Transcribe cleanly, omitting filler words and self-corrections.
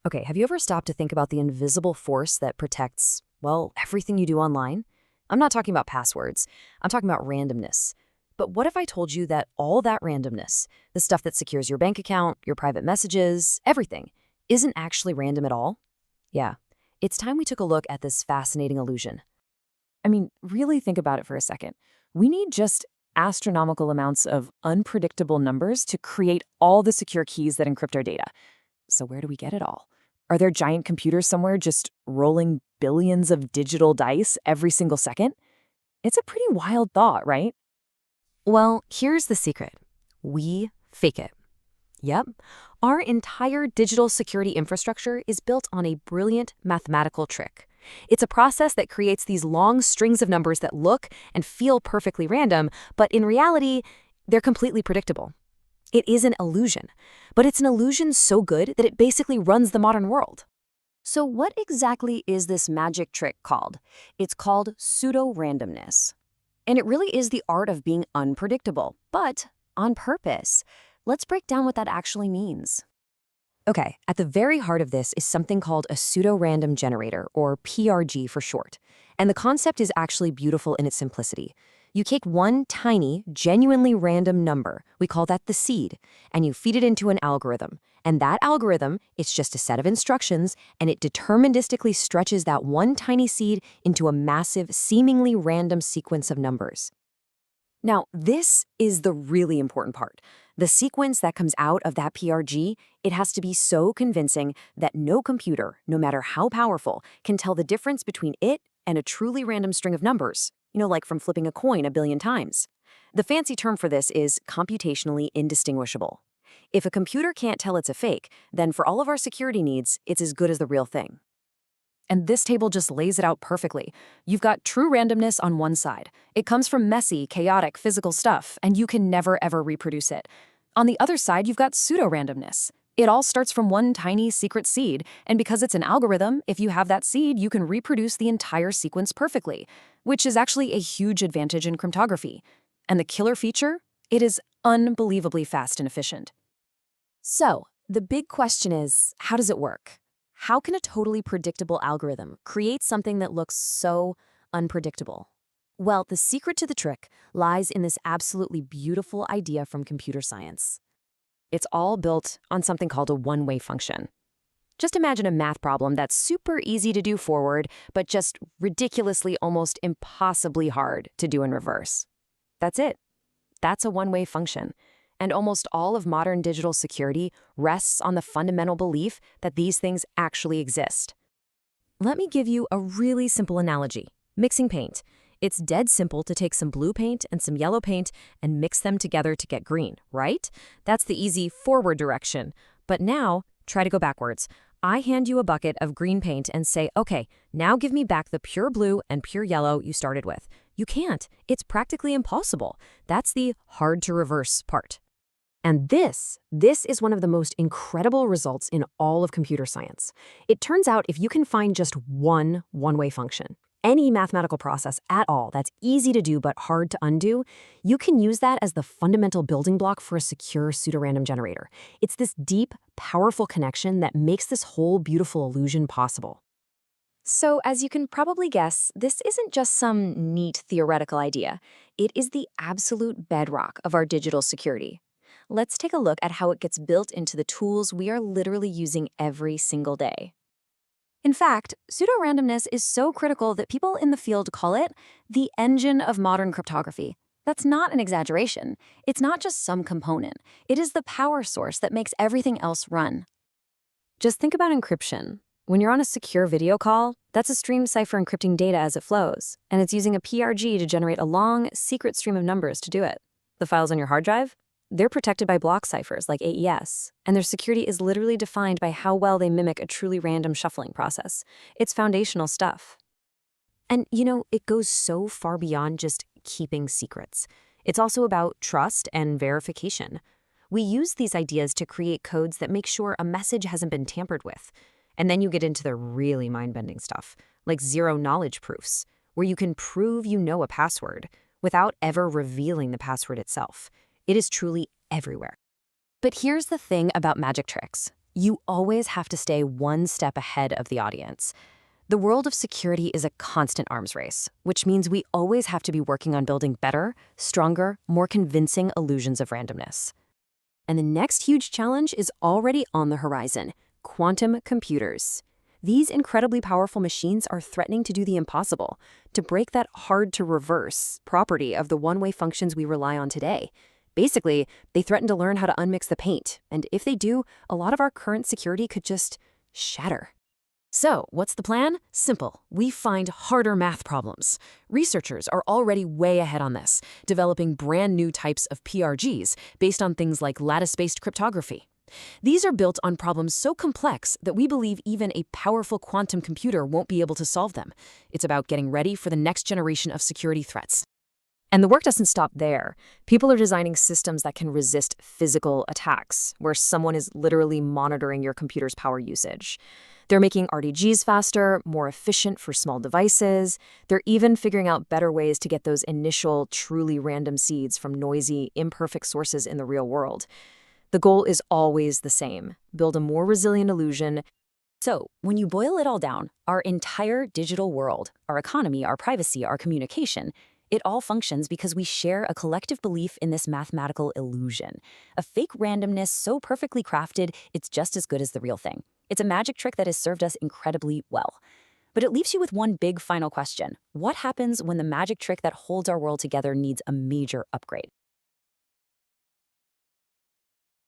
Okay, have you ever stopped to think about the invisible force that protects, well, everything you do online? I'm not talking about passwords. I'm talking about randomness. But what if I told you that all that randomness, the stuff that secures your bank account, your private messages, everything, isn't actually random at all? Yeah, it's time we took a look at this fascinating illusion. I mean, really think about it for a second. We need just astronomical amounts of unpredictable numbers to create all the secure keys that encrypt our data. So where do we get it all? Are there giant computers somewhere just rolling billions of digital dice every single second? It's a pretty wild thought, right? Well, here's the secret. We fake it. Yep. Our entire digital security infrastructure is built on a brilliant mathematical trick. It's a process that creates these long strings of numbers that look and feel perfectly random, but in reality, they're completely predictable. It is an illusion, but it's an illusion so good that it basically runs the modern world. So what exactly is this magic trick called? It's called pseudo-randomness. And it really is the art of being unpredictable, but on purpose. Let's break down what that actually means. Okay, at the very heart of this is something called a pseudo-random generator, or PRG for short. And the concept is actually beautiful in its simplicity. You take one tiny, genuinely random number, we call that the seed, and you feed it into an algorithm. And that algorithm, it's just a set of instructions, and it deterministically stretches that one tiny seed into a massive, seemingly random sequence of numbers. Now, this is the really important part. The sequence that comes out of that PRG, it has to be so convincing that no computer, no matter how powerful, can tell the difference between it and a truly random string of numbers, like from flipping a coin a billion times. The fancy term for this is computationally indistinguishable. If a computer can't tell it's a fake, then for all of our security needs, it's as good as the real thing. And this table just lays it out perfectly. You've got true randomness on one side. It comes from messy, chaotic, physical stuff, and you can never ever reproduce it. On the other side, you've got pseudo-randomness. It all starts from one tiny secret seed, and because it's an algorithm, if you have that seed, you can reproduce the entire sequence perfectly, which is actually a huge advantage in cryptography. And the killer feature? It is unbelievably fast and efficient. So, the big question is, how does it work? How can a totally predictable algorithm create something that looks so unpredictable? Well, the secret to the trick lies in this absolutely beautiful idea from computer science. It's all built on something called a one-way function. Just imagine a math problem that's super easy to do forward, but just ridiculously, almost impossibly hard to do in reverse. That's it. That's a one-way function. And almost all of modern digital security rests on the fundamental belief that these things actually exist. Let me give you a really simple analogy. Mixing paint. It's dead simple to take some blue paint and some yellow paint and mix them together to get green, right? That's the easy forward direction. But now, try to go backwards. I hand you a bucket of green paint and say, okay, now give me back the pure blue and pure yellow you started with. You can't. It's practically impossible. That's the hard to reverse part. And this is one of the most incredible results in all of computer science. It turns out if you can find just one-way function, any mathematical process at all that's easy to do but hard to undo, you can use that as the fundamental building block for a secure pseudorandom generator. It's this deep, powerful connection that makes this whole beautiful illusion possible. So, as you can probably guess, this isn't just some neat theoretical idea. It is the absolute bedrock of our digital security. Let's take a look at how it gets built into the tools we are literally using every single day. In fact, pseudo-randomness is so critical that people in the field call it the engine of modern cryptography. That's not an exaggeration. It's not just some component. It is the power source that makes everything else run. Just think about encryption. When you're on a secure video call, that's a stream cipher encrypting data as it flows, and it's using a PRG to generate a long, secret stream of numbers to do it. The files on your hard drive? They're protected by block ciphers like AES, and their security is literally defined by how well they mimic a truly random shuffling process. It's foundational stuff. And, it goes so far beyond just keeping secrets. It's also about trust and verification. We use these ideas to create codes that make sure a message hasn't been tampered with. And then you get into the really mind-bending stuff, like zero-knowledge proofs, where you can prove you know a password without ever revealing the password itself. It is truly everywhere. But here's the thing about magic tricks. You always have to stay one step ahead of the audience. The world of security is a constant arms race, which means we always have to be working on building better, stronger, more convincing illusions of randomness. And the next huge challenge is already on the horizon: quantum computers. These incredibly powerful machines are threatening to do the impossible, to break that hard-to-reverse property of the one-way functions we rely on today. Basically, they threaten to learn how to unmix the paint, and if they do, a lot of our current security could just shatter. So, what's the plan? Simple. We find harder math problems. Researchers are already way ahead on this, developing brand new types of PRGs based on things like lattice-based cryptography. These are built on problems so complex that we believe even a powerful quantum computer won't be able to solve them. It's about getting ready for the next generation of security threats. And the work doesn't stop there. People are designing systems that can resist physical attacks, where someone is literally monitoring your computer's power usage. They're making RDGs faster, more efficient for small devices. They're even figuring out better ways to get those initial, truly random seeds from noisy, imperfect sources in the real world. The goal is always the same: build a more resilient illusion. So, when you boil it all down, our entire digital world, our economy, our privacy, our communication, it all functions because we share a collective belief in this mathematical illusion. A fake randomness so perfectly crafted, it's just as good as the real thing. It's a magic trick that has served us incredibly well. But it leaves you with one big final question. What happens when the magic trick that holds our world together needs a major upgrade?